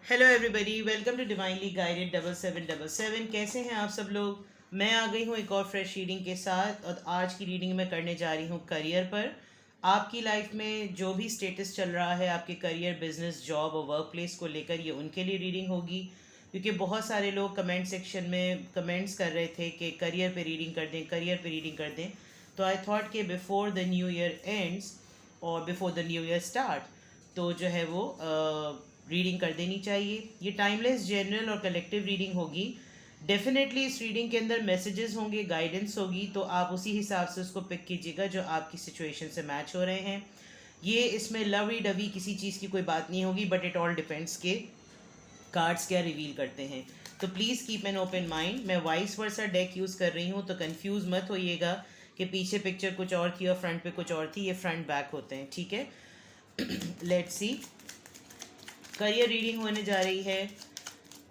Hello everybody, welcome to divinely guided 7777। कैसे हैं आप सब लोग। मैं आ गई हूँ एक और फ्रेश रीडिंग के साथ और आज की रीडिंग मैं करने जा रही हूँ करियर पर। आपकी लाइफ में जो भी स्टेटस चल रहा है आपके करियर, बिजनेस, जॉब और वर्क प्लेस को लेकर, ये उनके लिए रीडिंग होगी। क्योंकि बहुत सारे लोग कमेंट सेक्शन में कमेंट्स कर रहे थे कि करियर पे रीडिंग कर दें, करियर पे रीडिंग कर दें। तो आई थॉट कि before the new year ends और before the new year start, तो जो है वो रीडिंग कर देनी चाहिए। ये टाइमलेस, जनरल और कलेक्टिव रीडिंग होगी। डेफिनेटली इस रीडिंग के अंदर मैसेजेस होंगे, गाइडेंस होगी, तो आप उसी हिसाब से उसको पिक कीजिएगा जो आपकी सिचुएशन से मैच हो रहे हैं। ये इसमें लवी डवी किसी चीज़ की कोई बात नहीं होगी, बट इट ऑल डिपेंड्स के कार्ड्स क्या रिवील करते हैं। तो please keep an open mind. मैं वाइस वर्सा डेक यूज़ कर रही हूँ, तो कंफ्यूज मत होइएगा कि पीछे पिक्चर कुछ और थी और फ्रंट पे कुछ और थी। ये फ्रंट बैक होते हैं, ठीक है। Let's see. करियर रीडिंग होने जा रही है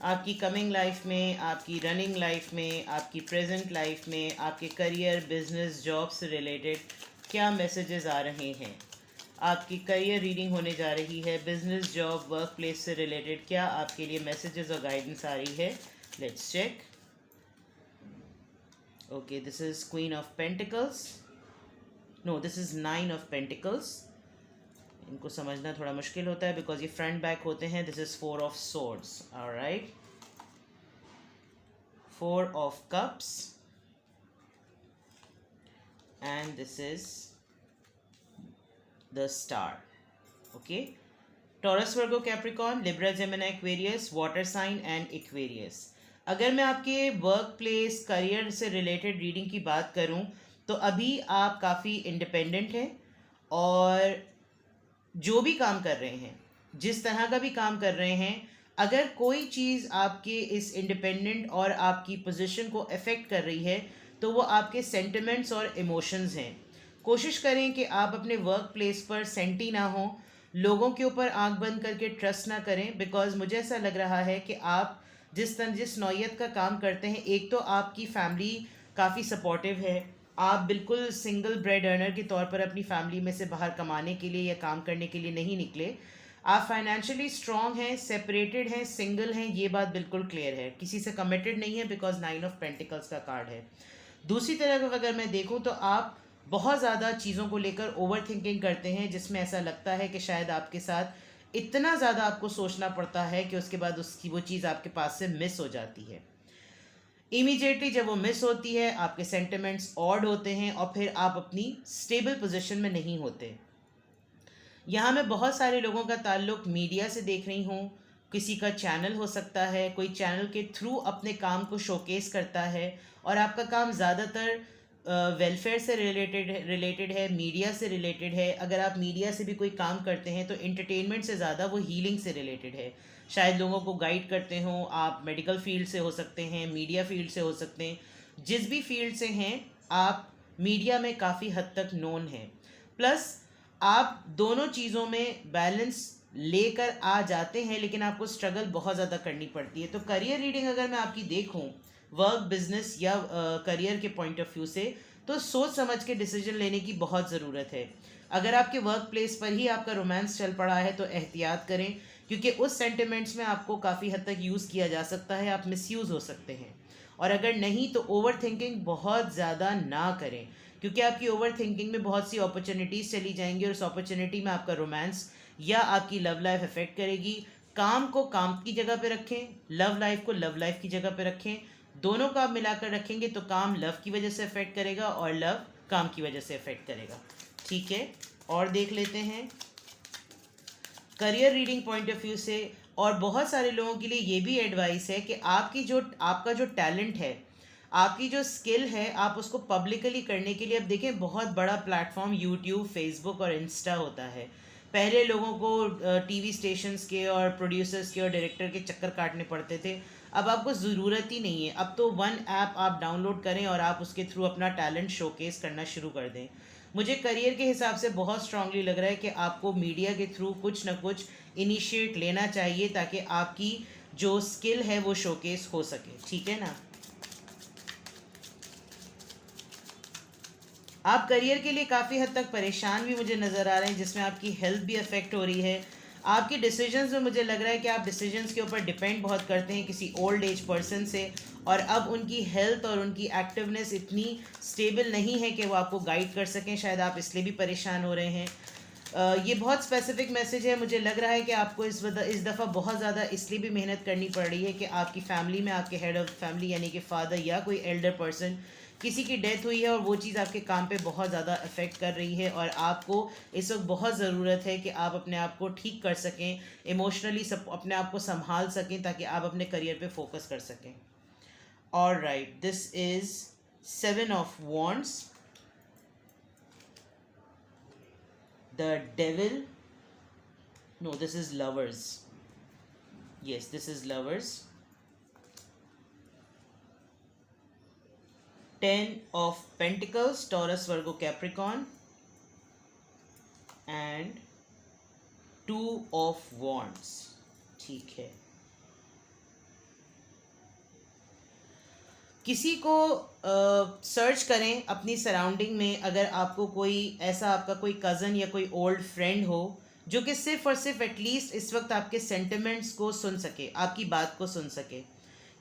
आपकी कमिंग लाइफ में, आपकी रनिंग लाइफ में, आपकी प्रेजेंट लाइफ में, आपके करियर, बिजनेस, जॉब से रिलेटेड क्या मैसेजेस आ रहे हैं। आपकी करियर रीडिंग होने जा रही है, बिजनेस, जॉब, वर्क प्लेस से रिलेटेड क्या आपके लिए मैसेजेस और गाइडेंस आ रही है। Let's check. Okay, this is queen of pentacles. No, this is 9 of pentacles. इनको समझना थोड़ा मुश्किल होता है बिकॉज ये फ्रंट बैक होते हैं। This is 4 of swords, alright. 4 of cups and this is the star. Okay, Taurus, Virgo, Capricorn, Libra, Gemini, Aquarius, water sign and Aquarius. अगर मैं आपके वर्क प्लेस, करियर से रिलेटेड रीडिंग की बात करूं, तो अभी आप काफ़ी इंडिपेंडेंट हैं और जो भी काम कर रहे हैं, जिस तरह का भी काम कर रहे हैं, अगर कोई चीज़ आपके इस इंडिपेंडेंट और आपकी पोजीशन को अफेक्ट कर रही है, तो वो आपके सेंटिमेंट्स और इमोशंस हैं। कोशिश करें कि आप अपने वर्क प्लेस पर सेंटी ना हो, लोगों के ऊपर आंख बंद करके ट्रस्ट ना करें। बिकॉज मुझे ऐसा लग रहा है कि आप जिस नौयत का काम करते हैं, एक तो आपकी फैमिली काफ़ी सपोर्टिव है। आप बिल्कुल सिंगल ब्रेड अर्नर के तौर पर अपनी फैमिली में से बाहर कमाने के लिए या काम करने के लिए नहीं निकले। आप फाइनेंशियली स्ट्रांग हैं, सेपरेटेड हैं, सिंगल हैं, ये बात बिल्कुल क्लियर है। किसी से कमिटेड नहीं है बिकॉज 9 ऑफ पेंटिकल्स का कार्ड है। दूसरी तरफ अगर मैं देखूं तो आप बहुत ज़्यादा चीज़ों को लेकर ओवर थिंकिंग करते हैं, जिसमें ऐसा लगता है कि शायद आपके साथ इतना ज़्यादा आपको सोचना पड़ता है कि उसके बाद उसकी वो चीज़ आपके पास से मिस हो जाती है। इमीडिएटली जब वो मिस होती है, आपके सेंटिमेंट्स ऑड होते हैं और फिर आप अपनी स्टेबल पोजीशन में नहीं होते। यहाँ मैं बहुत सारे लोगों का ताल्लुक मीडिया से देख रही हूँ। किसी का चैनल हो सकता है, कोई चैनल के थ्रू अपने काम को शोकेस करता है और आपका काम ज़्यादातर वेलफेयर से रिलेटेड है, मीडिया से रिलेटेड है। अगर आप मीडिया से भी कोई काम करते हैं तो इंटरटेनमेंट से ज़्यादा वो हीलिंग से रिलेटेड है। शायद लोगों को गाइड करते हों, आप मेडिकल फील्ड से हो सकते हैं, मीडिया फील्ड से हो सकते हैं। जिस भी फील्ड से हैं आप, मीडिया में काफ़ी हद तक नोन हैं। प्लस आप दोनों चीज़ों में बैलेंस लेकर आ जाते हैं, लेकिन आपको स्ट्रगल बहुत ज़्यादा करनी पड़ती है। तो करियर रीडिंग अगर मैं आपकी देखूं, वर्क, बिजनेस या करियर के पॉइंट ऑफ व्यू से, तो सोच समझ के डिसीजन लेने की बहुत ज़रूरत है। अगर आपके वर्क प्लेस पर ही आपका रोमांस चल पड़ा है तो एहतियात करें, क्योंकि उस सेंटिमेंट्स में आपको काफ़ी हद तक यूज़ किया जा सकता है, आप मिसयूज़ हो सकते हैं। और अगर नहीं तो ओवर थिंकिंग बहुत ज़्यादा ना करें, क्योंकि आपकी ओवर थिंकिंग में बहुत सी अपॉर्चुनिटीज़ चली जाएंगी और उस अपॉर्चुनिटी में आपका रोमांस या आपकी लव लाइफ अफेक्ट करेगी। काम को काम की जगह पे रखें, लव लाइफ को लव लाइफ की जगह पे रखें। दोनों का आप मिलाकर रखेंगे तो काम लव की वजह से अफेक्ट करेगा और लव काम की वजह से अफेक्ट करेगा, ठीक है। और देख लेते हैं career reading point of view से। और बहुत सारे लोगों के लिए ये भी एडवाइस है कि आपका जो टैलेंट है, आपकी जो स्किल है, आप उसको पब्लिकली करने के लिए, अब देखें बहुत बड़ा प्लेटफॉर्म यूट्यूब, फेसबुक और इंस्टा होता है। पहले लोगों को टीवी स्टेशंस के और प्रोड्यूसर्स के और डायरेक्टर के चक्कर काटने पड़ते थे। अब आपको ज़रूरत ही नहीं है। अब तो वन ऐप आप डाउनलोड करें और आप उसके थ्रू अपना टैलेंट शोकेस करना शुरू कर दें। मुझे करियर के हिसाब से बहुत स्ट्रांगली लग रहा है कि आपको मीडिया के थ्रू कुछ ना कुछ इनिशिएट लेना चाहिए ताकि आपकी जो स्किल है वो शोकेस हो सके, ठीक है ना। आप करियर के लिए काफ़ी हद तक परेशान भी मुझे नज़र आ रहे हैं, जिसमें आपकी हेल्थ भी अफेक्ट हो रही है। आपके डिसीजंस में मुझे लग रहा है कि आप डिसीजंस के ऊपर डिपेंड बहुत करते हैं किसी ओल्ड एज पर्सन से, और अब उनकी हेल्थ और उनकी एक्टिवनेस इतनी स्टेबल नहीं है कि वो आपको गाइड कर सकें, शायद आप इसलिए भी परेशान हो रहे हैं। ये बहुत स्पेसिफिक मैसेज है। मुझे लग रहा है कि आपको इस दफ़ा बहुत ज़्यादा इसलिए भी मेहनत करनी पड़ रही है कि आपकी फैमिली में आपके हेड ऑफ फैमिली यानी कि फादर या कोई एल्डर पर्सन किसी की डेथ हुई है, और वो चीज़ आपके काम पे बहुत ज़्यादा अफेक्ट कर रही है, और आपको इस वक्त बहुत ज़रूरत है कि आप अपने आप को ठीक कर सकें, इमोशनली सब अपने आप को संभाल सकें ताकि आप अपने करियर पे फोकस कर सकें। Alright, this is 7 of wands, the devil, no, this is lovers, yes, this is lovers, 10 of pentacles, Taurus, Virgo, Capricorn, and 2 of wands। ठीक है, किसी को सर्च करें अपनी सराउंडिंग में, अगर आपको कोई ऐसा आपका कोई कज़न या कोई ओल्ड फ्रेंड हो जो कि सिर्फ और सिर्फ एटलीस्ट इस वक्त आपके सेंटिमेंट्स को सुन सके, आपकी बात को सुन सके,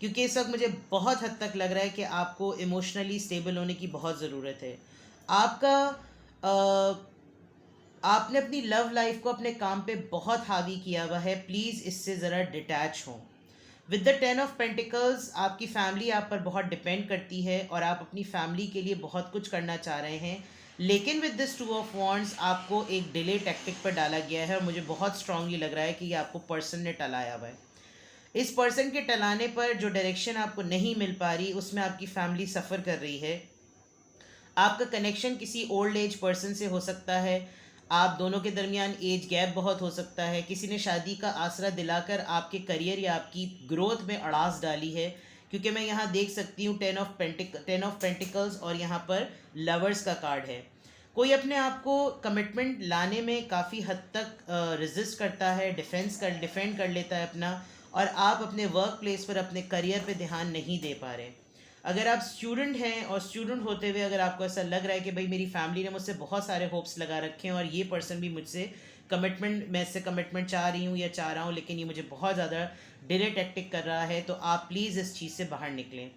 क्योंकि इस वक्त मुझे बहुत हद तक लग रहा है कि आपको इमोशनली स्टेबल होने की बहुत ज़रूरत है। आपका आपने अपनी लव लाइफ को अपने काम पे बहुत हावी किया हुआ है, प्लीज़ इससे ज़रा डिटैच हों। विद द 10 ऑफ पेंटिकल्स, आपकी फैमिली आप पर बहुत डिपेंड करती है और आप अपनी फैमिली के लिए बहुत कुछ करना चाह रहे हैं, लेकिन विद दिस 2 ऑफ वॉन्ड्स आपको एक डिले टैक्टिक पर डाला गया है, और मुझे बहुत स्ट्रांगली लग रहा है कि ये आपको पर्सन ने टलाया हुआ है। इस पर्सन के टलाने पर जो डायरेक्शन आपको नहीं मिल पा रही, उसमें आपकी फैमिली सफ़र कर रही है। आपका कनेक्शन किसी ओल्ड एज पर्सन से हो सकता है, आप दोनों के दरमियान एज गैप बहुत हो सकता है, किसी ने शादी का आसरा दिलाकर आपके करियर या आपकी ग्रोथ में अड़ास डाली है, क्योंकि मैं यहाँ देख सकती हूँ 10 ऑफ पेंटिकल्स और यहाँ पर लवर्स का कार्ड है। कोई अपने आप को कमिटमेंट लाने में काफ़ी हद तक रेजिस्ट करता है, डिफेंड कर लेता है अपना, और आप अपने वर्क प्लेस पर अपने करियर पे ध्यान नहीं दे पा रहे। अगर आप स्टूडेंट हैं और स्टूडेंट होते हुए अगर आपको ऐसा लग रहा है कि भाई मेरी फैमिली ने मुझसे बहुत सारे होप्स लगा रखे हैं और ये पर्सन भी मुझसे कमिटमेंट, मैं इससे कमिटमेंट चाह रही हूँ या चाह रहा हूँ, लेकिन ये मुझे बहुत ज़्यादा डिले टैक्टिक कर रहा है, तो आप प्लीज़ इस चीज़ से बाहर निकलें।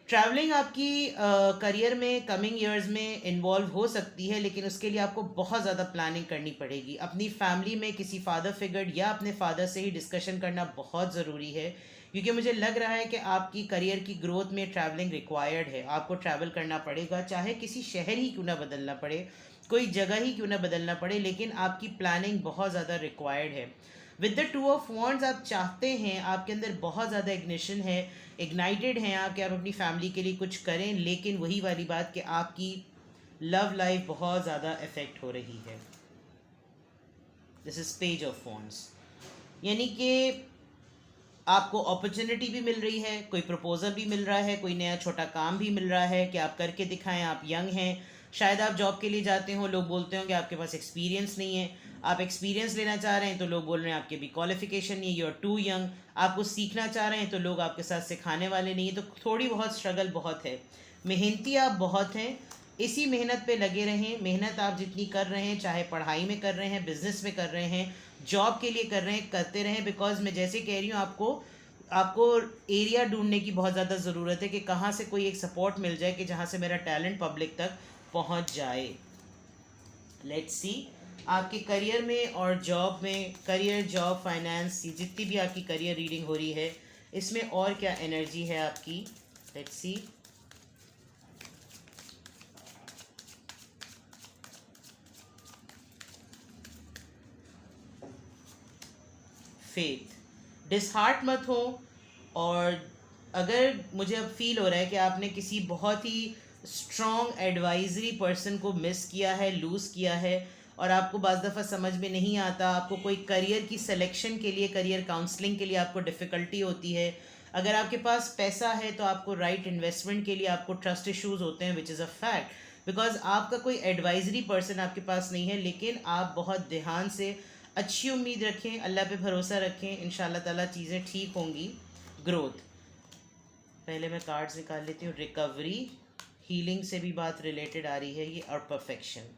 ट्रैवलिंग आपकी करियर में कमिंग ईयर्स में इन्वॉल्व हो सकती है, लेकिन उसके लिए आपको बहुत ज़्यादा प्लानिंग करनी पड़ेगी। अपनी फैमिली में किसी फादर फिगर या अपने फादर से ही डिस्कशन करना बहुत ज़रूरी है, क्योंकि मुझे लग रहा है कि आपकी करियर की ग्रोथ में ट्रैवलिंग रिक्वायर्ड है। आपको ट्रैवल करना पड़ेगा, चाहे किसी शहर ही क्यों ना बदलना पड़े, कोई जगह ही क्यों ना बदलना पड़े, लेकिन आपकी प्लानिंग बहुत ज़्यादा रिक्वायर्ड है। विद द 2 ऑफ वॉन्ड्स, आप चाहते हैं, आपके अंदर बहुत ज़्यादा इग्निशन है, इग्नाइटेड हैं आप कि आप अपनी फैमिली के लिए कुछ करें, लेकिन वही वाली बात कि आपकी लव लाइफ बहुत ज़्यादा इफ़ेक्ट हो रही है। This is page of wands, यानी कि आपको अपॉर्चुनिटी भी मिल रही है, कोई प्रपोजल भी मिल रहा है, कोई नया छोटा काम भी मिल रहा है कि आप करके दिखाएं। आप यंग हैं, शायद आप जॉब के लिए जाते हो, लोग बोलते हो कि आपके पास एक्सपीरियंस नहीं है। आप एक्सपीरियंस लेना चाह रहे हैं तो लोग बोल रहे हैं आपके भी क्वालिफिकेशन नहीं है, यू आर टू यंग। आप कुछ सीखना चाह रहे हैं तो लोग आपके साथ सिखाने वाले नहीं है, तो थोड़ी बहुत स्ट्रगल बहुत है। मेहनती आप बहुत हैं, इसी मेहनत पे लगे रहें। मेहनत आप जितनी कर रहे हैं, चाहे पढ़ाई में कर रहे हैं, बिजनेस में कर रहे हैं, जॉब के लिए कर रहे हैं, करते रहें। बिकॉज मैं जैसे कह रही हूँ, आपको एरिया ढूंढने की बहुत ज़्यादा ज़रूरत है कि कहाँ से कोई एक सपोर्ट मिल जाए कि जहाँ से मेरा टैलेंट पब्लिक तक पहुँच जाए। लेट्स सी आपके करियर में और जॉब में, करियर, जॉब, फाइनेंस, जितनी भी आपकी करियर रीडिंग हो रही है, इसमें और क्या एनर्जी है आपकी। Let's see. फेथ, डिसहार्ट मत हो। और अगर मुझे अब फील हो रहा है कि आपने किसी बहुत ही स्ट्रॉन्ग एडवाइजरी पर्सन को मिस किया है, लूज़ किया है, और आपको बाज़ दफ़ा समझ में नहीं आता, आपको कोई करियर की सिलेक्शन के लिए, करियर काउंसलिंग के लिए आपको डिफ़िकल्टी होती है। अगर आपके पास पैसा है तो आपको राइट इन्वेस्टमेंट के लिए आपको ट्रस्ट इश्यूज़ होते हैं, which is a fact, because आपका कोई एडवाइजरी पर्सन आपके पास नहीं है। लेकिन आप बहुत ध्यान से अच्छी उम्मीद रखें, अल्लाह पे भरोसा रखें, इंशाल्लाह ताला चीज़ें ठीक होंगी। ग्रोथ, पहले मैं कार्ड्स निकाल लेती हूँ। रिकवरी, हीलिंग से भी बात रिलेटेड आ रही है ये, और परफेक्शन।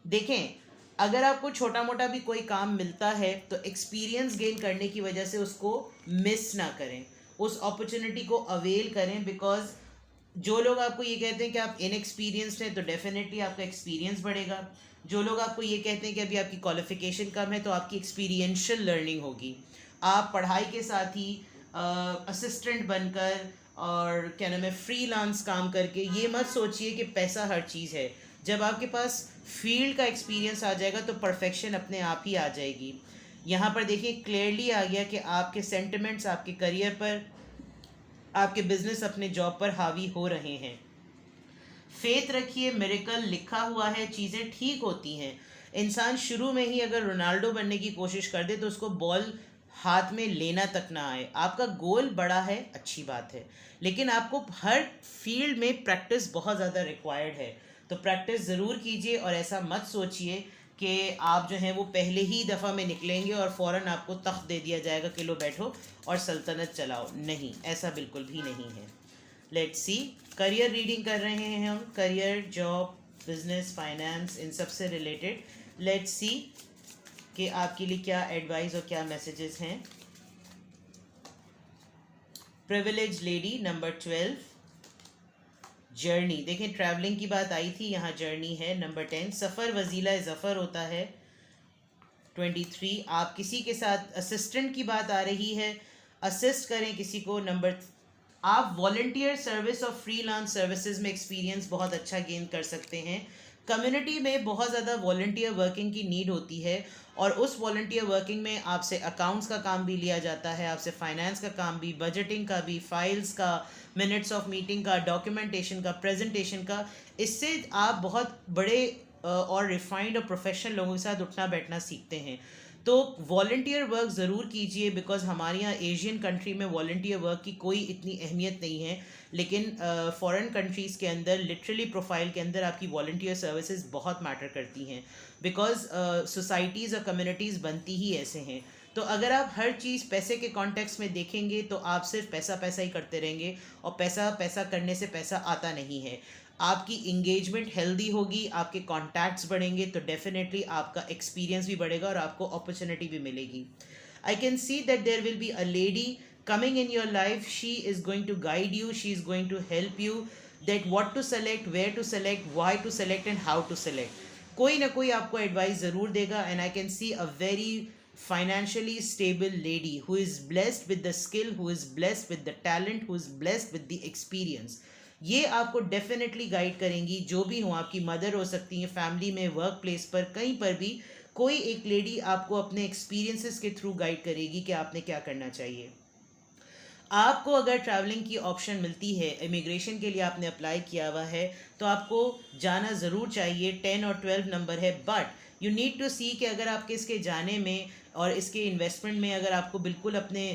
देखें, अगर आपको छोटा मोटा भी कोई काम मिलता है तो एक्सपीरियंस गेन करने की वजह से उसको मिस ना करें, उस अपॉर्चुनिटी को अवेल करें। बिकॉज जो लोग आपको ये कहते हैं कि आप इनएक्सपीरियंस्ड हैं तो डेफिनेटली आपका एक्सपीरियंस बढ़ेगा। जो लोग आपको ये कहते हैं कि अभी आपकी क्वालिफिकेशन कम है तो आपकी एक्सपीरियंशियल लर्निंग होगी। आप पढ़ाई के साथ ही असिस्टेंट बनकर और क्या नाम है फ्रीलांस काम करके ये मत सोचिए कि पैसा हर चीज़ है। जब आपके पास फील्ड का एक्सपीरियंस आ जाएगा तो परफेक्शन अपने आप ही आ जाएगी। यहाँ पर देखिए क्लियरली आ गया कि आपके सेंटिमेंट्स आपके करियर पर, आपके बिजनेस, अपने जॉब पर हावी हो रहे हैं। फेथ रखिए, मिरेकल लिखा हुआ है, चीज़ें ठीक होती हैं। इंसान शुरू में ही अगर रोनाल्डो बनने की कोशिश कर दे तो उसको बॉल हाथ में लेना तक ना आए। आपका गोल बड़ा है, अच्छी बात है, लेकिन आपको हर फील्ड में प्रैक्टिस बहुत ज़्यादा रिक्वायर्ड है। तो प्रैक्टिस ज़रूर कीजिए और ऐसा मत सोचिए कि आप जो हैं वो पहले ही दफ़ा में निकलेंगे और फ़ौरन आपको तख्त दे दिया जाएगा कि लो बैठो और सल्तनत चलाओ। नहीं, ऐसा बिल्कुल भी नहीं है। लेट्स सी, करियर रीडिंग कर रहे हैं हम, करियर, जॉब, बिजनेस, फाइनेंस, इन सब से रिलेटेड। लेट्स सी कि आपके लिए क्या एडवाइस और क्या मैसेजेस हैं। Privilege lady number 12, journey. देखें ट्रैवलिंग की बात आई थी, यहाँ जर्नी है। नंबर 10, सफ़र वजीला ज़फ़र होता है। 23, आप किसी के साथ असिस्टेंट की बात आ रही है, असिस्ट करें किसी को। नंबर, आप वॉल्टियर सर्विस और फ्रीलांस सर्विसेज में एक्सपीरियंस बहुत अच्छा गेन कर सकते हैं। कम्युनिटी में बहुत ज़्यादा वॉल्टियर वर्किंग की नीड होती है और उस वॉल्टियर वर्किंग में आपसे अकाउंट्स का काम भी लिया जाता है, आपसे फाइनेंस का काम भी, बजटिंग का भी, फाइल्स का, मिनट्स ऑफ मीटिंग का, डॉक्यूमेंटेशन का, प्रेजेंटेशन का। इससे आप बहुत बड़े और रिफाइंड और प्रोफेशनल लोगों के साथ उठना बैठना सीखते हैं। तो वॉल्टियर वर्क ज़रूर कीजिए, बिकॉज हमारे यहाँ एशियन कंट्री में वॉल्टियर वर्क की कोई इतनी अहमियत नहीं है, लेकिन फॉरेन कंट्रीज़ के अंदर लिटरली प्रोफाइल के अंदर आपकी वॉल्टियर सर्विसेज बहुत मैटर करती हैं। बिकॉज सोसाइटीज़ और कम्युनिटीज़ बनती ही ऐसे हैं। तो अगर आप हर चीज़ पैसे के कॉन्टेक्स्ट में देखेंगे तो आप सिर्फ पैसा पैसा ही करते रहेंगे और पैसा पैसा करने से पैसा आता नहीं है। आपकी इंगेजमेंट हेल्दी होगी, आपके कॉन्टैक्ट्स बढ़ेंगे तो डेफिनेटली आपका एक्सपीरियंस भी बढ़ेगा और आपको अपॉर्चुनिटी भी मिलेगी। I can see that there will be a lady coming in your life. She is going to guide you, she is going to help you that what to select, where to select, why to select and how to select. कोई ना कोई आपको advice ज़रूर देगा। And I can C a very financially stable lady who is blessed with the skill, who is blessed with the talent, who is blessed with the experience. ये आपको definitely guide करेंगी। जो भी हो, आपकी मदर हो सकती है, फैमिली में, वर्क प्लेस पर, कहीं पर भी कोई एक लेडी आपको अपने एक्सपीरियंसेस के थ्रू गाइड करेगी कि आपने क्या करना चाहिए। आपको अगर ट्रैवलिंग की ऑप्शन मिलती है, इमिग्रेशन के लिए आपने अप्लाई किया हुआ है, तो आपको जाना ज़रूर चाहिए। 10 और 12 नंबर है, बट यू नीड टू सी कि अगर आपके इसके जाने में और इसके इन्वेस्टमेंट में अगर आपको बिल्कुल अपने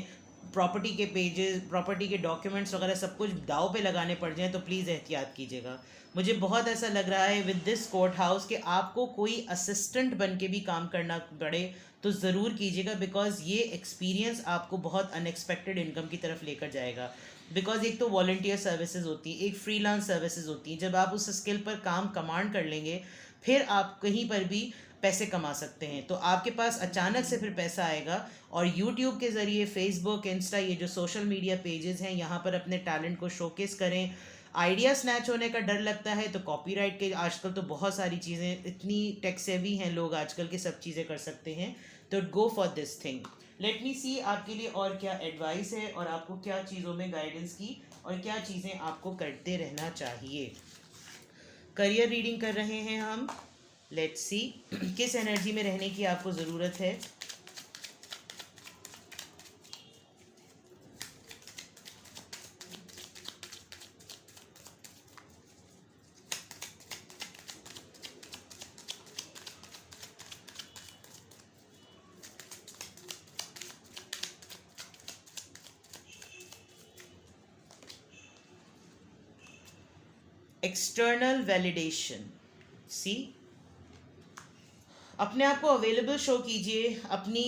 प्रॉपर्टी के पेजेस, प्रॉपर्टी के डॉक्यूमेंट्स वगैरह सब कुछ दाव पे लगाने पड़ जाएं तो प्लीज़ एहतियात कीजिएगा। मुझे बहुत ऐसा लग रहा है विद दिस कोर्ट हाउस कि आपको कोई असिस्टेंट बन के भी काम करना पड़े तो ज़रूर कीजिएगा, बिकॉज ये एक्सपीरियंस आपको बहुत अनएक्सपेक्टेड इनकम की तरफ लेकर जाएगा। बिकॉज एक तो वॉल्टियर सर्विसेज होती है, एक फ्रीलांस सर्विसेज होती है। जब आप उस स्किल पर काम कमांड कर लेंगे फिर आप कहीं पर भी पैसे कमा सकते हैं। तो आपके पास अचानक से फिर पैसा आएगा और यूट्यूब के ज़रिए, फेसबुक, इंस्टा, ये जो सोशल मीडिया पेजेस हैं, यहाँ पर अपने टैलेंट को शोकेस करें। आइडिया स्नैच होने का डर लगता है तो कॉपीराइट के आजकल तो बहुत सारी चीज़ें, इतनी टेक सेवी हैं लोग आजकल के, सब चीज़ें कर सकते हैं। तो go for this thing. Let me see आपके लिए और क्या एडवाइस है और आपको क्या चीज़ों में गाइडेंस की और क्या चीज़ें आपको करते रहना चाहिए। करियर रीडिंग कर रहे हैं हम। लेट्स सी किस एनर्जी में रहने की आपको ज़रूरत है। External validation. सी, अपने आप को अवेलेबल शो कीजिए। अपनी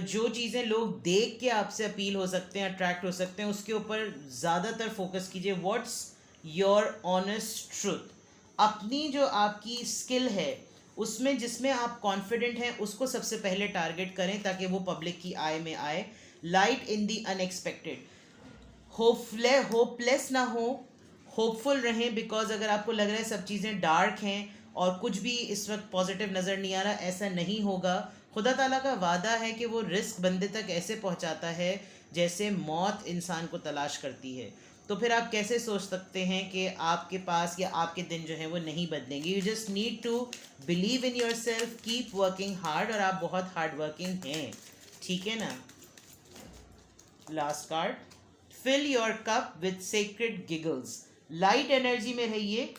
जो चीज़ें लोग देख के आपसे अपील हो सकते हैं, अट्रैक्ट हो सकते हैं, उसके ऊपर ज़्यादातर फोकस कीजिए। What's your honest truth. अपनी जो आपकी स्किल है उसमें जिसमें आप कॉन्फिडेंट हैं उसको सबसे पहले टारगेट करें ताकि वो पब्लिक की आय में आए. Light in the unexpected. Hopeless ना हो, होपफुल रहें. बिकॉज अगर आपको लग रहा है सब चीज़ें डार्क हैं और कुछ भी इस वक्त पॉजिटिव नज़र नहीं आ रहा, ऐसा नहीं होगा. खुदा ताला का वादा है कि वो रिस्क बंदे तक ऐसे पहुंचाता है जैसे मौत इंसान को तलाश करती है. तो फिर आप कैसे सोच सकते हैं कि आपके पास या आपके दिन जो है वो नहीं बदलेंगे. You just need to believe in your self, keep working hard. और आप बहुत हार्ड वर्किंग हैं, ठीक है ना. Last card, fill your cup with sacred giggles. Light energy में रहिए,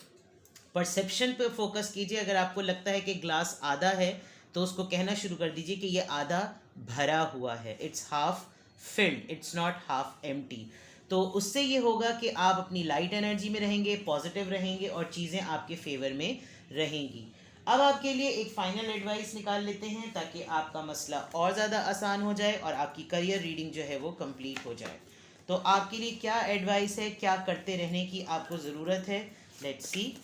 परसेप्शन पे फोकस कीजिए. अगर आपको लगता है कि ग्लास आधा है तो उसको कहना शुरू कर दीजिए कि ये आधा भरा हुआ है. It's half filled, it's not half empty. तो उससे ये होगा कि आप अपनी लाइट एनर्जी में रहेंगे, पॉजिटिव रहेंगे और चीज़ें आपके फेवर में रहेंगी. अब आपके लिए एक फाइनल एडवाइस निकाल लेते हैं ताकि आपका मसला और ज़्यादा आसान हो जाए और आपकी करियर रीडिंग जो है वो कंप्लीट हो जाए. तो आपके लिए क्या एडवाइस है, क्या करते रहने की आपको ज़रूरत है, let's see.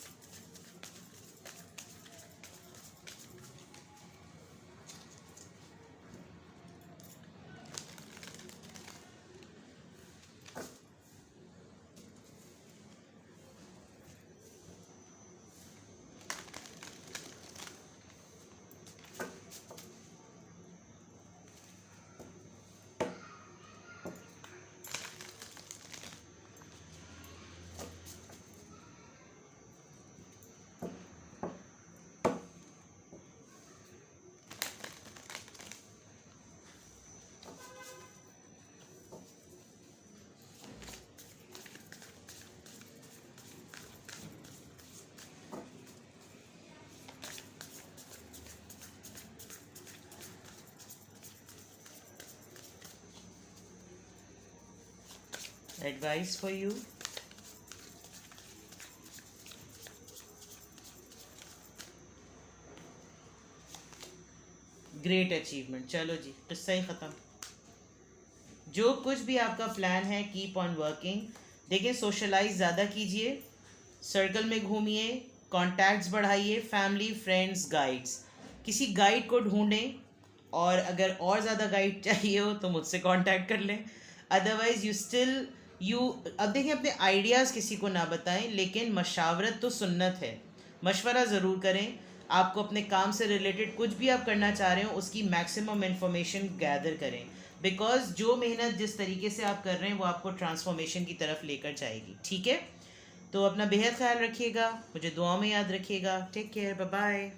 Advice for you. Great achievement. चलो जी, किस्सा ही ख़त्म. जो कुछ भी आपका प्लान है, कीप ऑन वर्किंग. देखिए, सोशलाइज ज़्यादा कीजिए, सर्कल में घूमिए, कॉन्टैक्ट्स बढ़ाइए, फैमिली, फ्रेंड्स, गाइड्स. किसी गाइड को ढूंढें और अगर और ज़्यादा गाइड चाहिए हो तो मुझसे कांटेक्ट कर लें. अदरवाइज़ यू अब देखिए, अपने आइडियाज़ किसी को ना बताएं, लेकिन मशावरत तो सुन्नत है. मशवरा ज़रूर करें. आपको अपने काम से रिलेटेड कुछ भी आप करना चाह रहे हो उसकी मैक्सिमम इन्फॉर्मेशन गैदर करें. बिकॉज जो मेहनत जिस तरीके से आप कर रहे हैं वो आपको ट्रांसफॉर्मेशन की तरफ लेकर जाएगी. ठीक है. तो अपना बेहद ख्याल रखिएगा, मुझे दुआ में याद रखिएगा. Take care, bye bye.